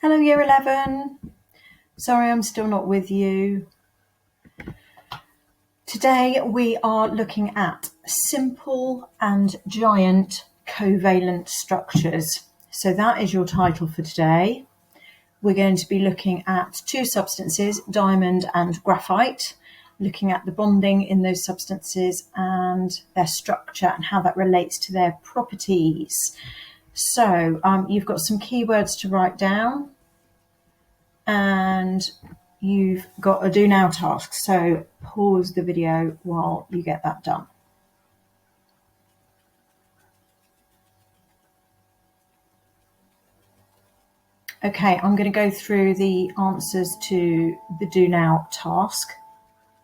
Hello Year 11. Sorry I'm still not with you. Today we are looking at simple and giant covalent structures. So that is your title for today. We're going to be looking at two substances, diamond and graphite, looking at the bonding in those substances and their structure and how that relates to their properties. So you've got some keywords to write down and you've got a do now task. So pause the video while you get that done. Okay, I'm going to go through the answers to the do now task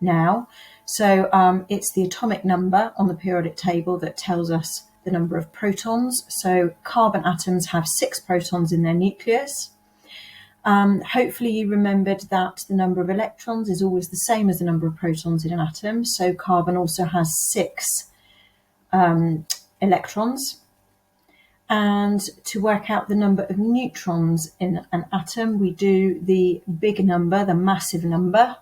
now. So it's the atomic number on the periodic table that tells us the number of protons. So carbon atoms have 6 protons in their nucleus. Hopefully you remembered that the number of electrons is always the same as the number of protons in an atom. So carbon also has 6 electrons. And to work out the number of neutrons in an atom, we do the big number, the massive number,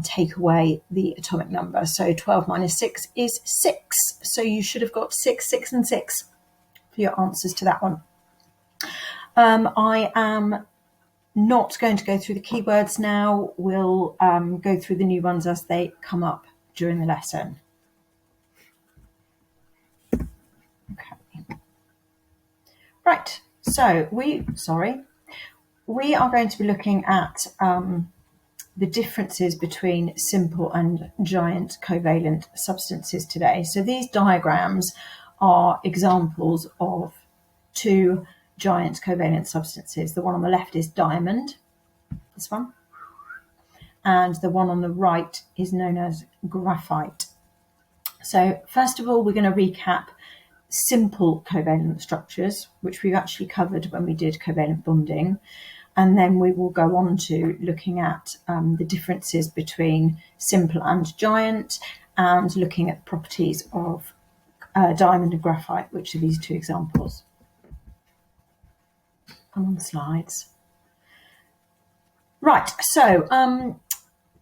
take away the atomic number. So 12 minus 6 is 6. So you should have got 6, 6 and 6 for your answers to that one. I am not going to go through the keywords now. We'll go through the new ones as they come up during the lesson. Okay. Right, so we are going to be looking at the differences between simple and giant covalent substances today. So these diagrams are examples of two giant covalent substances. The one on the left is diamond, this one, and the one on the right is known as graphite. So first of all, we're going to recap simple covalent structures, which we've actually covered when we did covalent bonding, and then we will go on to looking at the differences between simple and giant and looking at the properties of diamond and graphite, which are these two examples. I'm on the slides. Right, so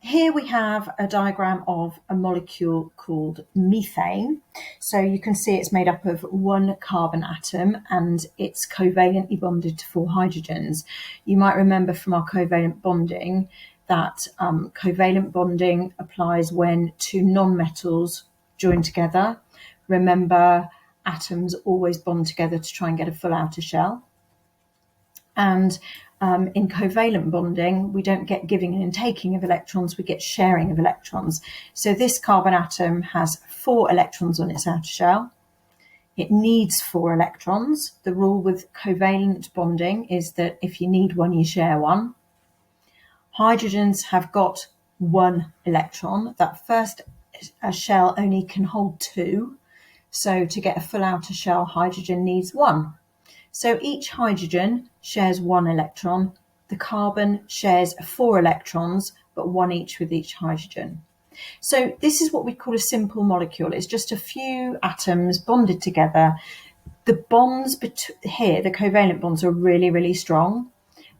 here we have a diagram of a molecule called methane. So you can see it's made up of one carbon atom and it's covalently bonded to 4 hydrogens. You might remember from our covalent bonding that covalent bonding applies when 2 non-metals join together. Remember, atoms always bond together to try and get a full outer shell. And in covalent bonding, we don't get giving and taking of electrons, we get sharing of electrons. So this carbon atom has 4 electrons on its outer shell. It needs 4 electrons. The rule with covalent bonding is that if you need one, you share one. Hydrogens have got 1 electron. That first shell only can hold 2. So to get a full outer shell, hydrogen needs 1. So each hydrogen shares 1 electron. The carbon shares 4 electrons, but 1 each with each hydrogen. So this is what we call a simple molecule. It's just a few atoms bonded together. The bonds here, the covalent bonds, are really, really strong,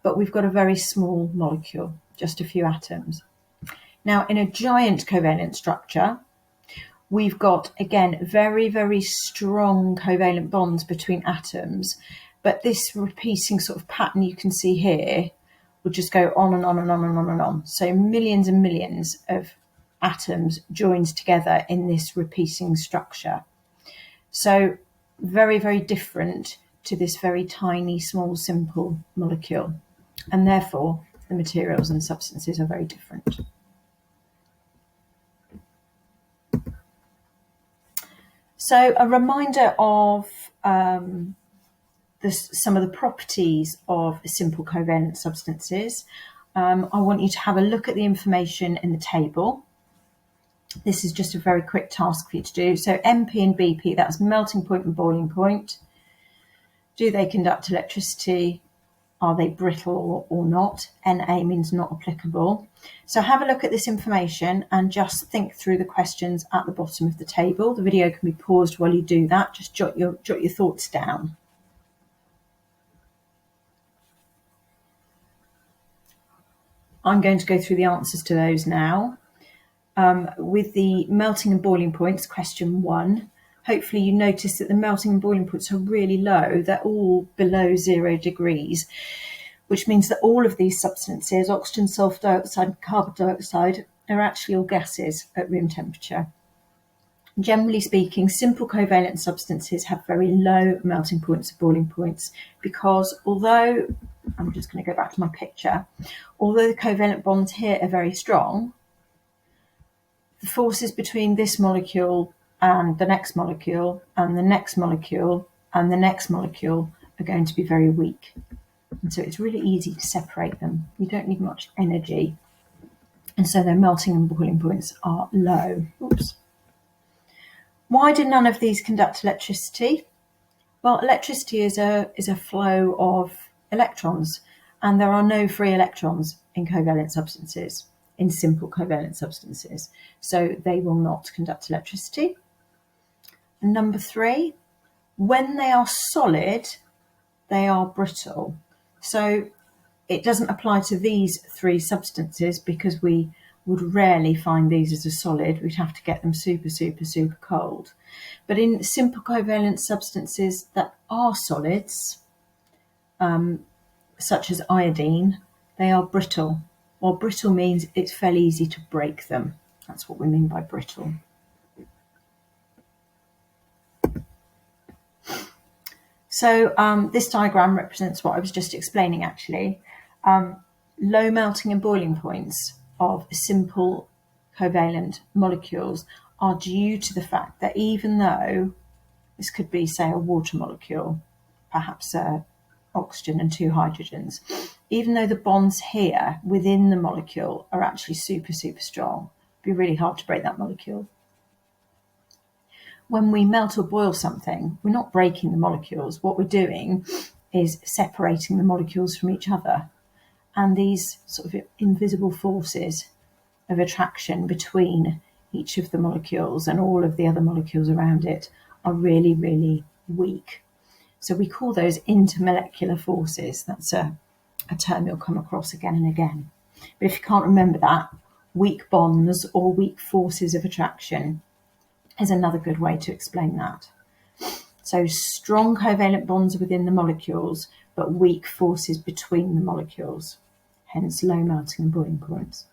but we've got a very small molecule, just a few atoms. Now, in a giant covalent structure, we've got, again, very, very strong covalent bonds between atoms, but this repeating sort of pattern you can see here will just go on and on and on and on and on. So millions and millions of atoms joined together in this repeating structure. So very, very different to this very tiny, small, simple molecule. And therefore, the materials and substances are very different. So a reminder of some of the properties of simple covalent substances. I want you to have a look at the information in the table. This is just a very quick task for you to do. So MP and BP, that's melting point and boiling point. Do they conduct electricity? Are they brittle or not? NA means not applicable. So have a look at this information and just think through the questions at the bottom of the table. The video can be paused while you do that. Just jot your thoughts down. I'm going to go through the answers to those now. With the melting and boiling points, question 1, hopefully you notice that the melting and boiling points are really low. They're all below 0 degrees, which means that all of these substances, oxygen, sulfur dioxide, and carbon dioxide, are actually all gases at room temperature. Generally speaking, simple covalent substances have very low melting points and boiling points because although, I'm just going to go back to my picture, although the covalent bonds here are very strong, the forces between this molecule and the next molecule and the next molecule and the next molecule are going to be very weak. And so it's really easy to separate them. You don't need much energy. And so their melting and boiling points are low. Oops. Why do none of these conduct electricity? Well, electricity is a flow of electrons, and there are no free electrons in covalent substances, in simple covalent substances. So they will not conduct electricity. And number 3, when they are solid, they are brittle. So it doesn't apply to these 3 substances because we would rarely find these as a solid. We'd have to get them super, super, super cold. But in simple covalent substances that are solids, such as iodine, they are brittle. Well, brittle means it's fairly easy to break them. That's what we mean by brittle. So this diagram represents what I was just explaining, actually. Low melting and boiling points of simple covalent molecules are due to the fact that even though this could be, say, a water molecule, perhaps oxygen and 2 hydrogens, even though the bonds here within the molecule are actually super, super strong, it'd be really hard to break that molecule. When we melt or boil something, we're not breaking the molecules. What we're doing is separating the molecules from each other. And these sort of invisible forces of attraction between each of the molecules and all of the other molecules around it are really, really weak. So we call those intermolecular forces. That's a term you'll come across again and again. But if you can't remember that, weak bonds or weak forces of attraction is another good way to explain that. So strong covalent bonds within the molecules, but weak forces between the molecules, hence low melting and boiling points.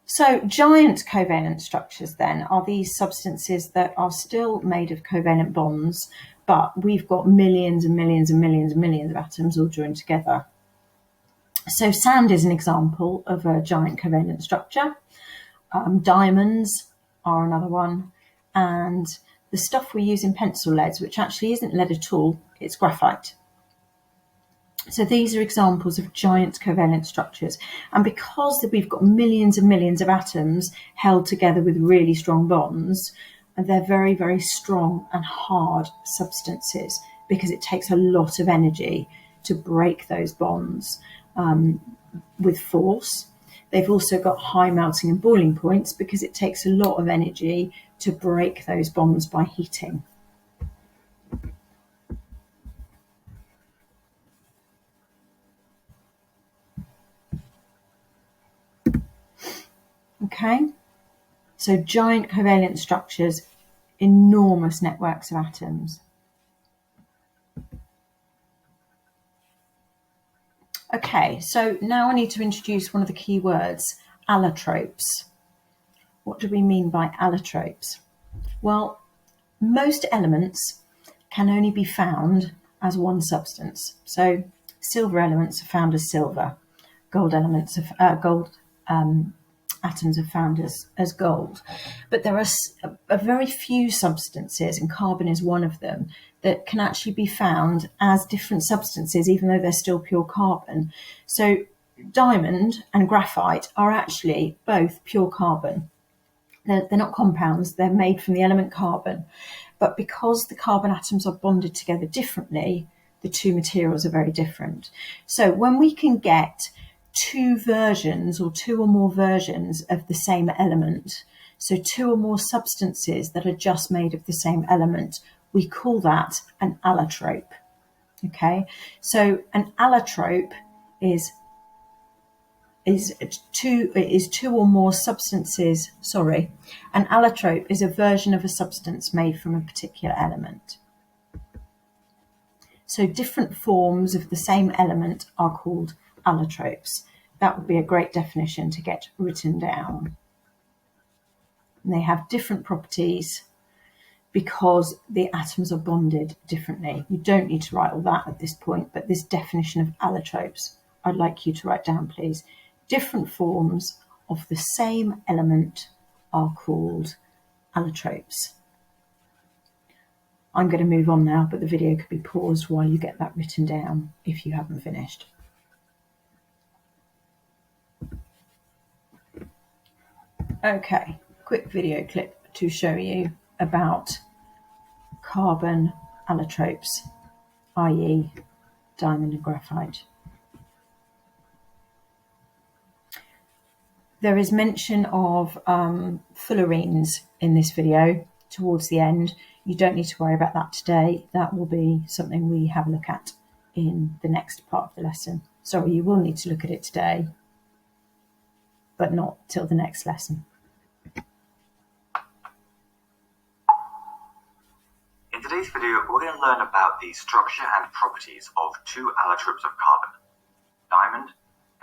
So giant covalent structures then are these substances that are still made of covalent bonds, but we've got millions and millions and millions and millions of atoms all joined together. So sand is an example of a giant covalent structure. Diamonds are another one. And the stuff we use in pencil leads, which actually isn't lead at all, it's graphite. So these are examples of giant covalent structures. And because we've got millions and millions of atoms held together with really strong bonds, they're very, very strong and hard substances because it takes a lot of energy to break those bonds with force. They've also got high melting and boiling points because it takes a lot of energy to break those bonds by heating. Okay, so giant covalent structures, enormous networks of atoms. Okay, so now I need to introduce one of the key words, allotropes. What do we mean by allotropes? Well, most elements can only be found as one substance. So silver elements are found as silver, gold elements of atoms are found as gold. But there are a very few substances, and carbon is one of them, that can actually be found as different substances, even though they're still pure carbon. So diamond and graphite are actually both pure carbon. They're not compounds, they're made from the element carbon. But because the carbon atoms are bonded together differently, the two materials are very different. So when we can get 2 versions or 2 or more versions of the same element, so 2 or more substances that are just made of the same element, we call that an allotrope. Okay, so an allotrope is two or more substances. Sorry, an allotrope is a version of a substance made from a particular element. So different forms of the same element are called allotropes. That would be a great definition to get written down. And they have different properties because the atoms are bonded differently. You don't need to write all that at this point, but this definition of allotropes, I'd like you to write down, please. Different forms of the same element are called allotropes. I'm going to move on now, but the video could be paused while you get that written down if you haven't finished. Okay, quick video clip to show you about carbon allotropes, i.e. diamond and graphite. There is mention of fullerenes in this video towards the end. You don't need to worry about that today. That will be something we have a look at in the next part of the lesson. Sorry, you will need to look at it today, but not till the next lesson. In today's video, we're going to learn about the structure and properties of two allotropes of carbon, diamond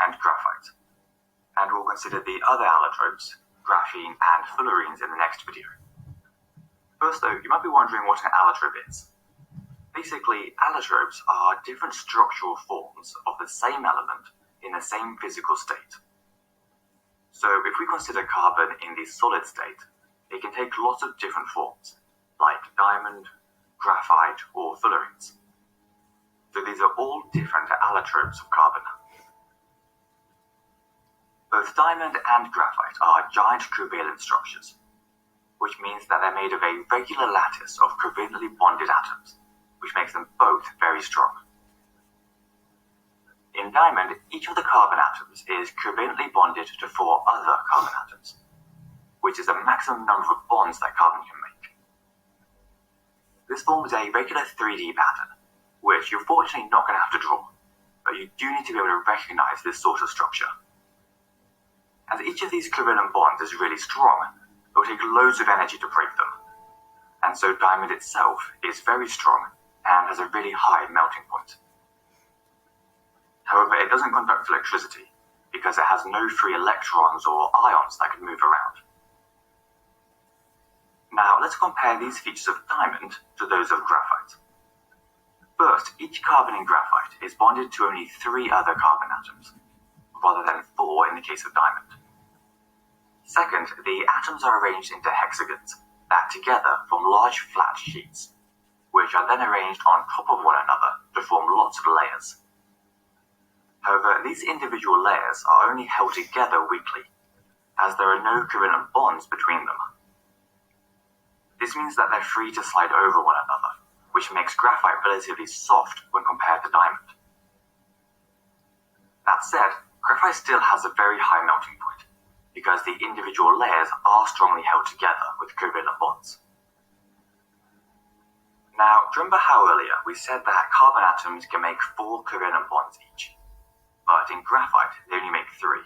and graphite. And we'll consider the other allotropes, graphene and fullerenes, in the next video. First though, you might be wondering what an allotrope is. Basically, allotropes are different structural forms of the same element in the same physical state. So if we consider carbon in the solid state, it can take lots of different forms, like diamond, graphite, or fullerenes. So these are all different allotropes of carbon. Both diamond and graphite are giant covalent structures, which means that they're made of a regular lattice of covalently bonded atoms, which makes them both very strong. In diamond, each of the carbon atoms is covalently bonded to 4 other carbon atoms, which is the maximum number of bonds that carbon can make. This forms a regular 3D pattern, which you're fortunately not going to have to draw, but you do need to be able to recognize this sort of structure. As each of these covalent bonds is really strong, it will take loads of energy to break them, and so diamond itself is very strong and has a really high melting point. However, it doesn't conduct electricity because it has no free electrons or ions that can move around. Now, let's compare these features of diamond to those of graphite. First, each carbon in graphite is bonded to only 3 other carbon atoms, rather than 4 in the case of diamond. Second, the atoms are arranged into hexagons that together form large flat sheets, which are then arranged on top of one another to form lots of layers. However, these individual layers are only held together weakly, as there are no covalent bonds between them. This means that they're free to slide over one another, which makes graphite relatively soft when compared to diamond. That said, graphite still has a very high melting point, because the individual layers are strongly held together with covalent bonds. Now, do you remember how earlier we said that carbon atoms can make 4 covalent bonds each, but in graphite they only make 3?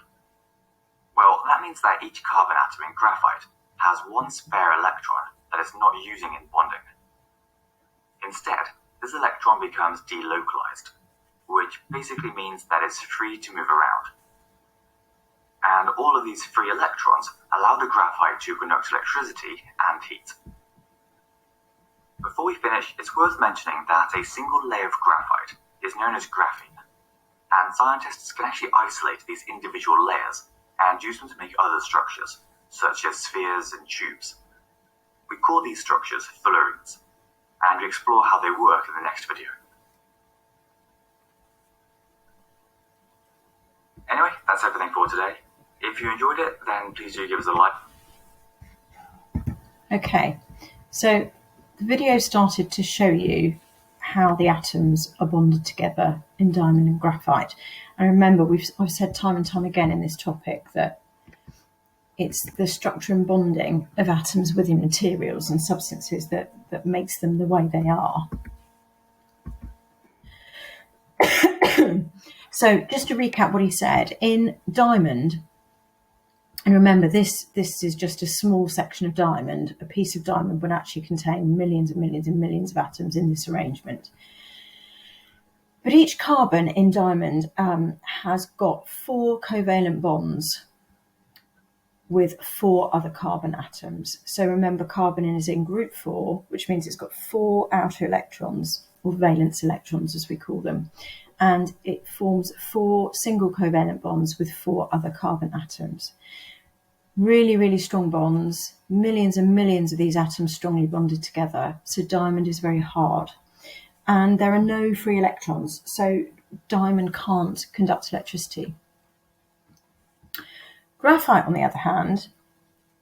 Well, that means that each carbon atom in graphite has 1 spare electron that it's not using in bonding. Instead, this electron becomes delocalized, which basically means that it's free to move around. And all of these free electrons allow the graphite to conduct electricity and heat. Before we finish, it's worth mentioning that a single layer of graphite is known as graphene, and scientists can actually isolate these individual layers and use them to make other structures, such as spheres and tubes. We call these structures fullerenes, and we explore how they work in the next video. Anyway, that's everything for today. If you enjoyed it, then please do give us a like. Okay, so the video started to show you how the atoms are bonded together in diamond and graphite. And remember, I've said time and time again in this topic that it's the structure and bonding of atoms within materials and substances that makes them the way they are. So just to recap what he said, in diamond, and remember this is just a small section of diamond, a piece of diamond would actually contain millions and millions and millions of atoms in this arrangement. But each carbon in diamond has got 4 covalent bonds with 4 other carbon atoms. So remember, carbon is in group 4, which means it's got 4 outer electrons, or valence electrons as we call them, and it forms 4 single covalent bonds with 4 other carbon atoms. Really, really strong bonds, millions and millions of these atoms strongly bonded together. So diamond is very hard. And there are no free electrons, so diamond can't conduct electricity. Graphite, on the other hand,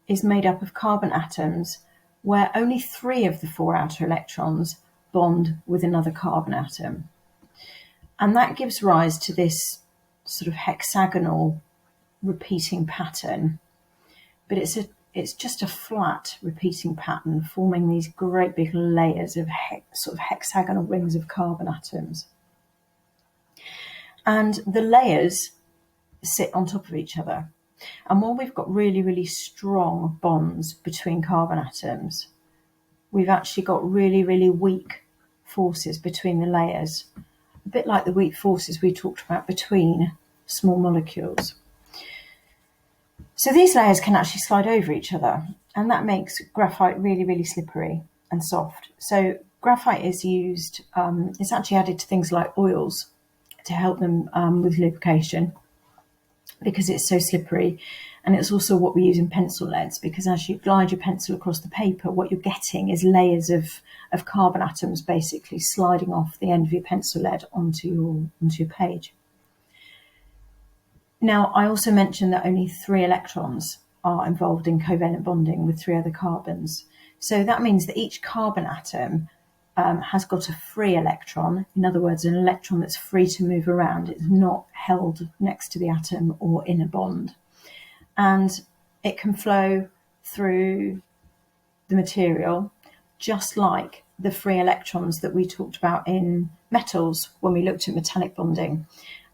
is made up of carbon atoms where only 3 of the 4 outer electrons bond with another carbon atom. And that gives rise to this sort of hexagonal repeating pattern, but it's just a flat repeating pattern forming these great big layers of sort of hexagonal rings of carbon atoms. And the layers sit on top of each other. And while we've got really, really strong bonds between carbon atoms, we've actually got really, really weak forces between the layers, a bit like the weak forces we talked about between small molecules. So these layers can actually slide over each other, and that makes graphite really, really slippery and soft. So graphite is used, it's actually added to things like oils to help them with lubrication, because it's so slippery. And it's also what we use in pencil leads, because as you glide your pencil across the paper, what you're getting is layers of carbon atoms basically sliding off the end of your pencil lead onto your page. Now, I also mentioned that only 3 electrons are involved in covalent bonding with 3 other carbons. So that means that each carbon atom has got a free electron. In other words, an electron that's free to move around. It's not held next to the atom or in a bond. And it can flow through the material just like the free electrons that we talked about in metals when we looked at metallic bonding.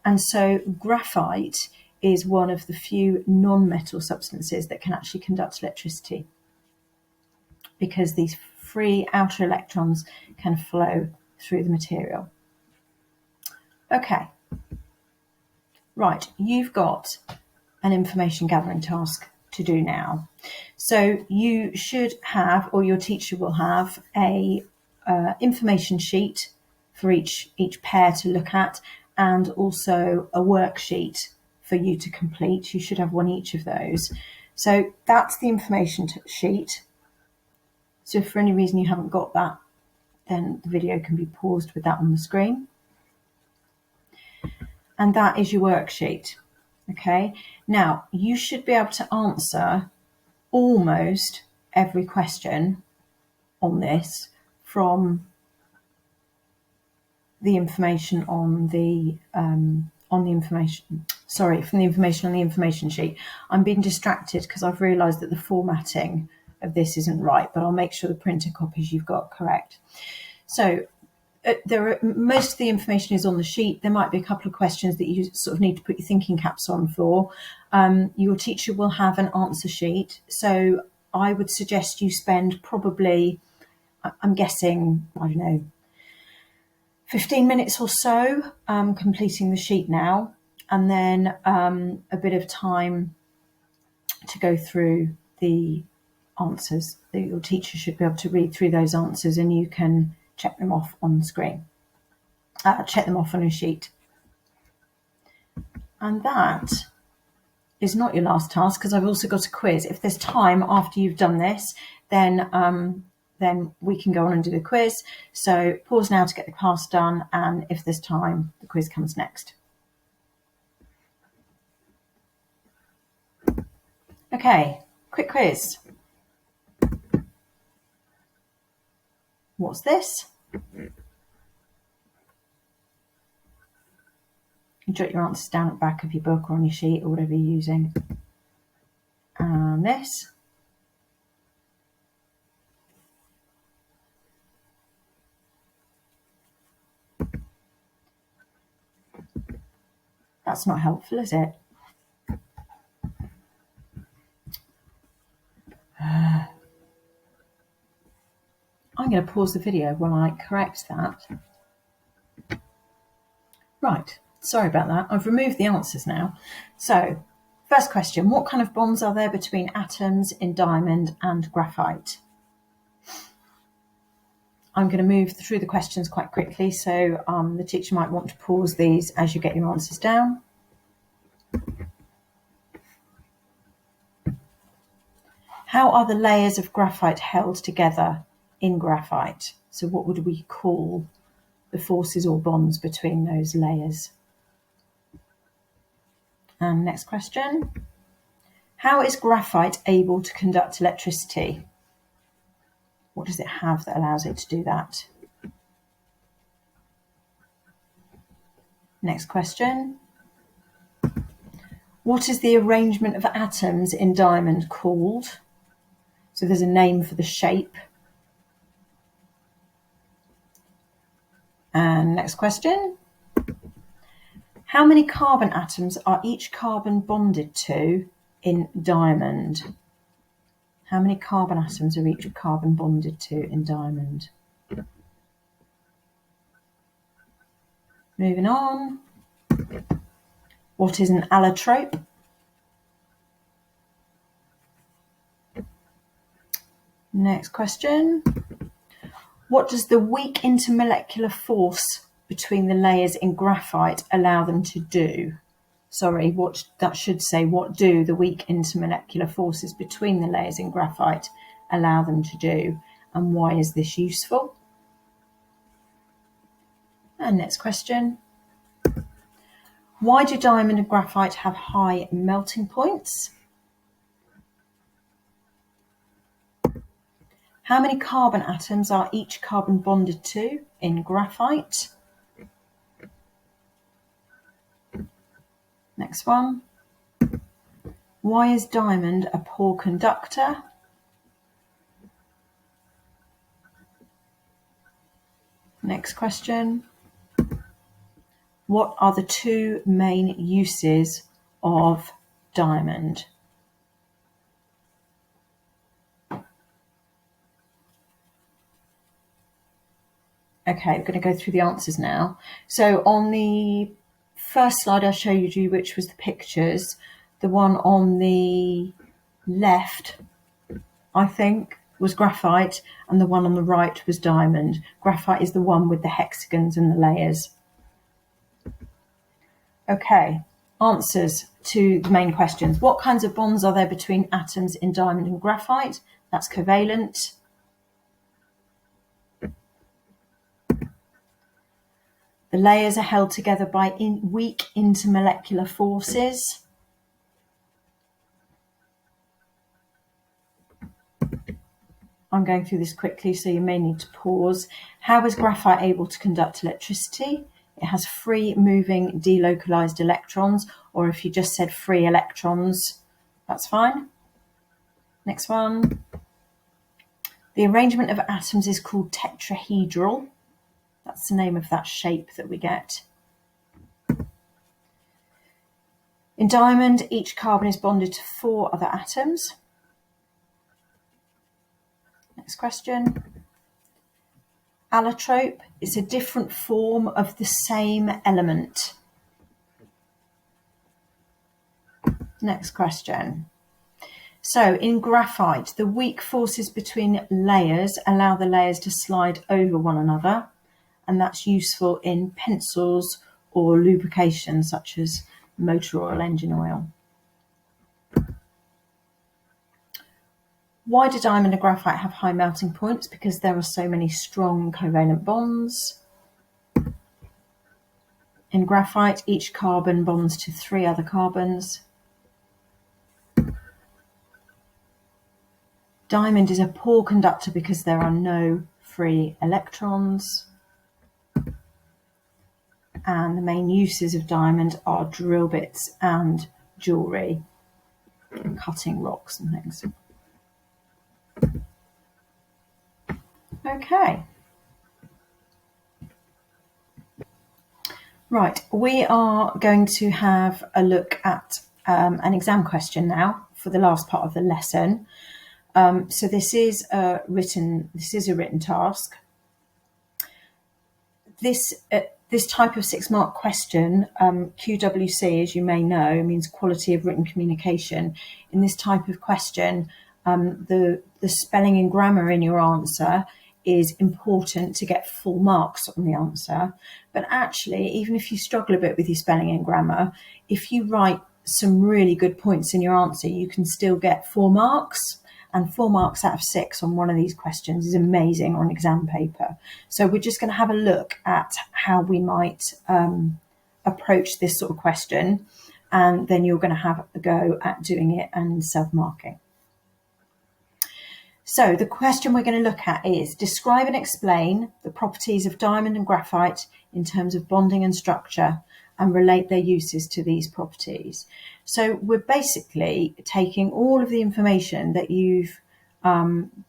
And so graphite is one of the few non-metal substances that can actually conduct electricity, because these free outer electrons can flow through the material. Okay, right, you've got an information gathering task to do now. So you should have, or your teacher will have, a information sheet for each pair to look at, and also a worksheet for you to complete. You should have one each of those. So that's the information sheet. So if for any reason you haven't got that, then the video can be paused with that on the screen. And that is your worksheet. Okay, now you should be able to answer almost every question on this from the information on the information on the information sheet. I'm being distracted because I've realised that the formatting of this isn't right, but I'll make sure the printer copies you've got correct. So most of the information is on the sheet. There might be a couple of questions that you sort of need to put your thinking caps on for. Your teacher will have an answer sheet. So I would suggest you spend probably, I'm guessing, I don't know, 15 minutes or so completing the sheet now, and then a bit of time to go through the answers. Your teacher should be able to read through those answers, and you can check them off on the screen. Check them off on a sheet. And that is not your last task, because I've also got a quiz. If there's time after you've done this, then we can go on and do the quiz. So pause now to get the task done, and if there's time, the quiz comes next. Okay, quick quiz. What's this? You jot your answers down at the back of your book or on your sheet or whatever you're using. And this. That's not helpful, is it? I'm going to pause the video while I correct that. Right, sorry about that. I've removed the answers now. So, first question, what kind of bonds are there between atoms in diamond and graphite? I'm going to move through the questions quite quickly, so the teacher might want to pause these as you get your answers down. How are the layers of graphite held together in graphite? So what would we call the forces or bonds between those layers? And next question. How is graphite able to conduct electricity? What does it have that allows it to do that? Next question. What is the arrangement of atoms in diamond called? So there's a name for the shape. And next question. How many carbon atoms are each carbon bonded to in diamond? How many carbon atoms are each carbon bonded to in diamond? Moving on. What is an allotrope? Next question. What does the weak intermolecular force between the layers in graphite allow them to do? Sorry, that should say, what do the weak intermolecular forces between the layers in graphite allow them to do? And why is this useful? And next question. Why do diamond and graphite have high melting points? How many carbon atoms are each carbon bonded to in graphite? Next one. Why is diamond a poor conductor? Next question. What are the two main uses of diamond? Okay, we're going to go through the answers now. So on the first slide I showed you, which was the pictures, the one on the left, I think, was graphite, and the one on the right was diamond. Graphite is the one with the hexagons and the layers. Okay, answers to the main questions. What kinds of bonds are there between atoms in diamond and graphite? That's covalent. The layers are held together by weak intermolecular forces. I'm going through this quickly, so you may need to pause. How is graphite able to conduct electricity? It has free moving delocalized electrons, or if you just said free electrons, that's fine. Next one. The arrangement of atoms is called tetrahedral. That's the name of that shape that we get. In diamond, each carbon is bonded to 4 other atoms. Next question. Allotrope is a different form of the same element. Next question. So in graphite, the weak forces between layers allow the layers to slide over one another, and that's useful in pencils or lubrication such as motor oil, engine oil. Why do diamond and graphite have high melting points? Because there are so many strong covalent bonds. In graphite, each carbon bonds to 3 other carbons. Diamond is a poor conductor because there are no free electrons. And the main uses of diamond are drill bits and jewellery, and cutting rocks and things. Okay. Right, we are going to have a look at an exam question now for the last part of the lesson. So this is a written task. This type of 6-mark question, QWC, as you may know, means quality of written communication. In this type of question, the spelling and grammar in your answer is important to get full marks on the answer. But actually, even if you struggle a bit with your spelling and grammar, if you write some really good points in your answer, you can still get 4 marks. And 4 marks out of 6 on one of these questions is amazing on exam paper. So we're just going to have a look at how we might approach this sort of question, and then you're going to have a go at doing it and self-marking. So the question we're going to look at is describe and explain the properties of diamond and graphite in terms of bonding and structure, and relate their uses to these properties. So we're basically taking all of the information that you've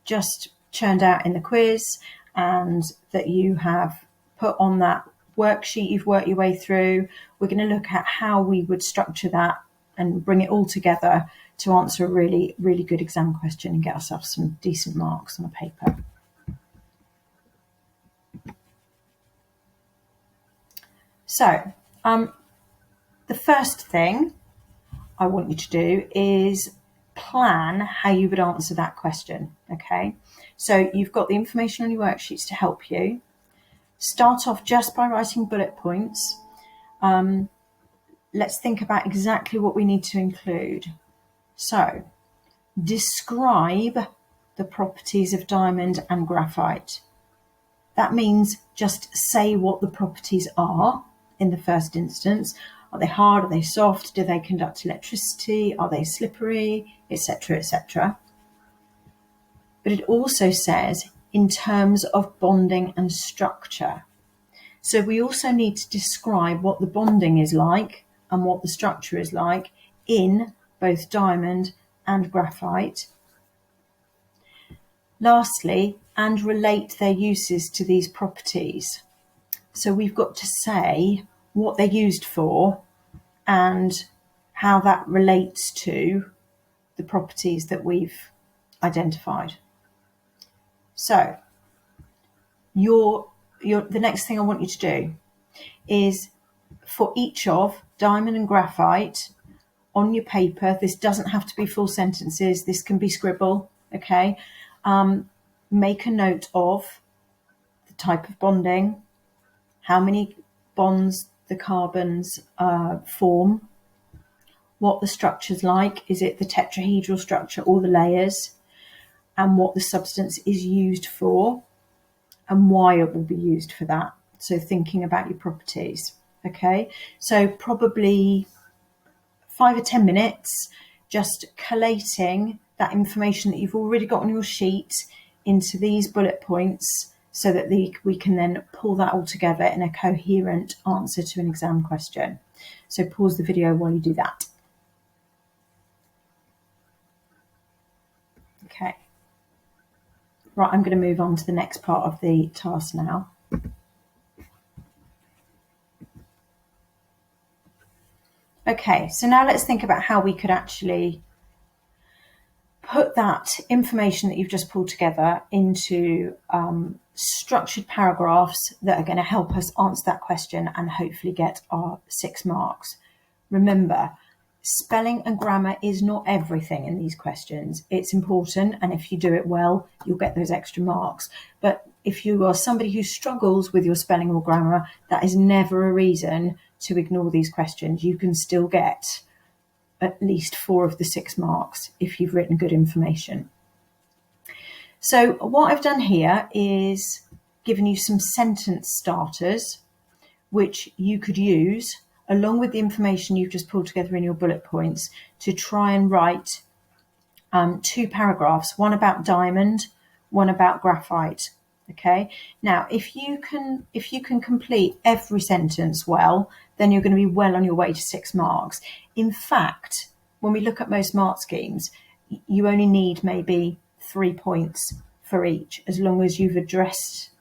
just churned out in the quiz and that you have put on that worksheet you've worked your way through. We're going to look at how we would structure that and bring it all together to answer a really, really good exam question and get ourselves some decent marks on a paper. So, the first thing I want you to do is plan how you would answer that question, okay? So you've got the information on your worksheets to help you. Start off just by writing bullet points. Let's think about exactly what we need to include. So, describe the properties of diamond and graphite. That means just say what the properties are in the first instance. Are they hard? Are they soft? Do they conduct electricity? Are they slippery? Etc., etc. But it also says in terms of bonding and structure. So we also need to describe what the bonding is like and what the structure is like in both diamond and graphite. Lastly, and relate their uses to these properties. So we've got to say what they're used for and how that relates to the properties that we've identified. So the next thing I want you to do is for each of diamond and graphite on your paper, this doesn't have to be full sentences, this can be scribble, okay? Make a note of the type of bonding, how many bonds the carbons form, what the structure's like, is it the tetrahedral structure or the layers, and what the substance is used for and why it will be used for that. So thinking about your properties, okay? So probably 5 or 10 minutes just collating that information that you've already got on your sheet into these bullet points so that we can then pull that all together in a coherent answer to an exam question. So pause the video while you do that. Okay. Right, I'm going to move on to the next part of the task now. Okay, so now let's think about how we could actually put that information that you've just pulled together into structured paragraphs that are going to help us answer that question and hopefully get our 6 marks. Remember, spelling and grammar is not everything in these questions. It's important, and if you do it well, you'll get those extra marks. But if you are somebody who struggles with your spelling or grammar, that is never a reason to ignore these questions. You can still get at least 4 of the 6 marks if you've written good information. So what I've done here is given you some sentence starters, which you could use along with the information you've just pulled together in your bullet points to try and write 2 paragraphs, one about diamond, one about graphite. Okay. Now, if you can complete every sentence well, then you're going to be well on your way to 6 marks. In fact, when we look at most mark schemes, you only need maybe 3 points for each, as long as you've addressed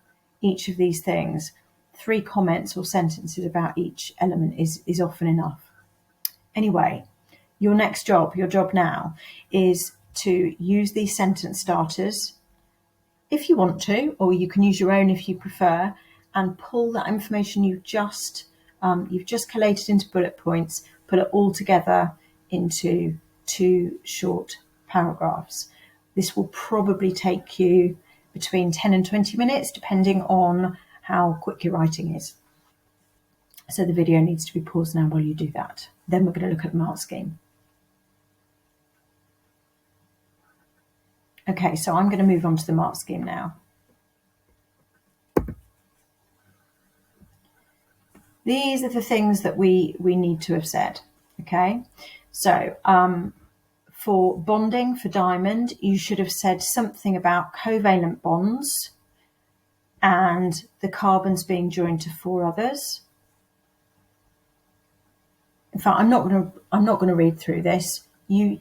each of these things. 3 comments or sentences about each element is often enough. Anyway, your job now is to use these sentence starters if you want to, or you can use your own if you prefer, and pull that information you've just collated into bullet points, put it all together into 2 short paragraphs. This will probably take you between 10 and 20 minutes, depending on how quick your writing is. So the video needs to be paused now while you do that. Then we're going to look at the mark scheme. Okay, so I'm going to move on to the mark scheme now. These are the things that we need to have said, okay? So for bonding, for diamond, you should have said something about covalent bonds and the carbons being joined to 4 others. In fact, I'm not going to read through this. You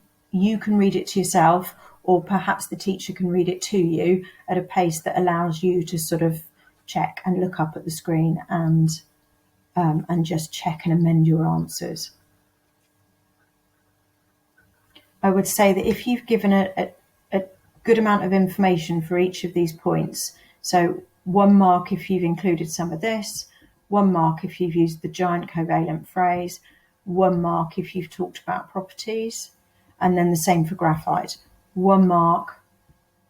can read it to yourself, or perhaps the teacher can read it to you at a pace that allows you to sort of check and look up at the screen and just check and amend your answers. I would say that if you've given a good amount of information for each of these points, so 1 mark if you've included some of this, 1 mark if you've used the giant covalent phrase, 1 mark if you've talked about properties, and then the same for graphite. 1 mark,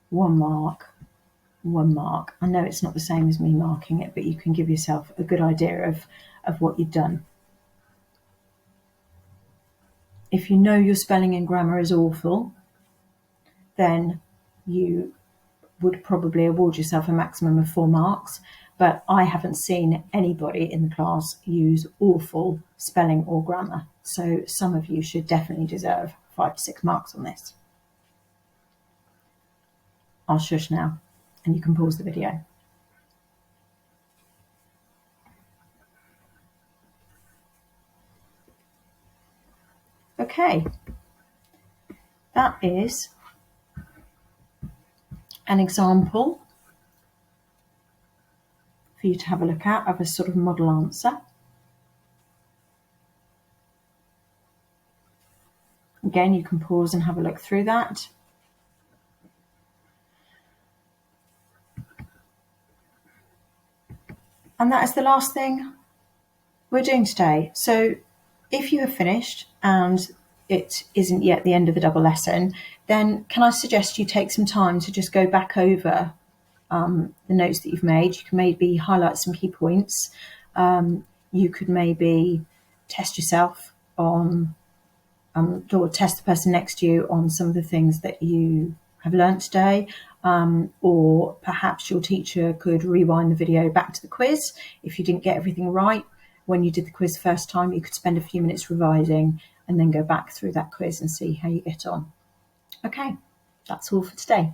1 mark, 1 mark. I know it's not the same as me marking it, but you can give yourself a good idea of what you've done. If you know your spelling and grammar is awful, then you would probably award yourself a maximum of 4 marks. But I haven't seen anybody in the class use awful spelling or grammar. So some of you should definitely deserve 5 to 6 marks on this. I'll shush now and you can pause the video. Okay, that is an example for you to have a look at of a sort of model answer. Again, you can pause and have a look through that. And that is the last thing we're doing today. So if you have finished and it isn't yet the end of the double lesson, then can I suggest you take some time to just go back over the notes that you've made. You can maybe highlight some key points. You could maybe test yourself on, or test the person next to you on some of the things that you have learnt today. Or perhaps your teacher could rewind the video back to the quiz. If you didn't get everything right when you did the quiz first time, you could spend a few minutes revising and then go back through that quiz and see how you get on. Okay, that's all for today.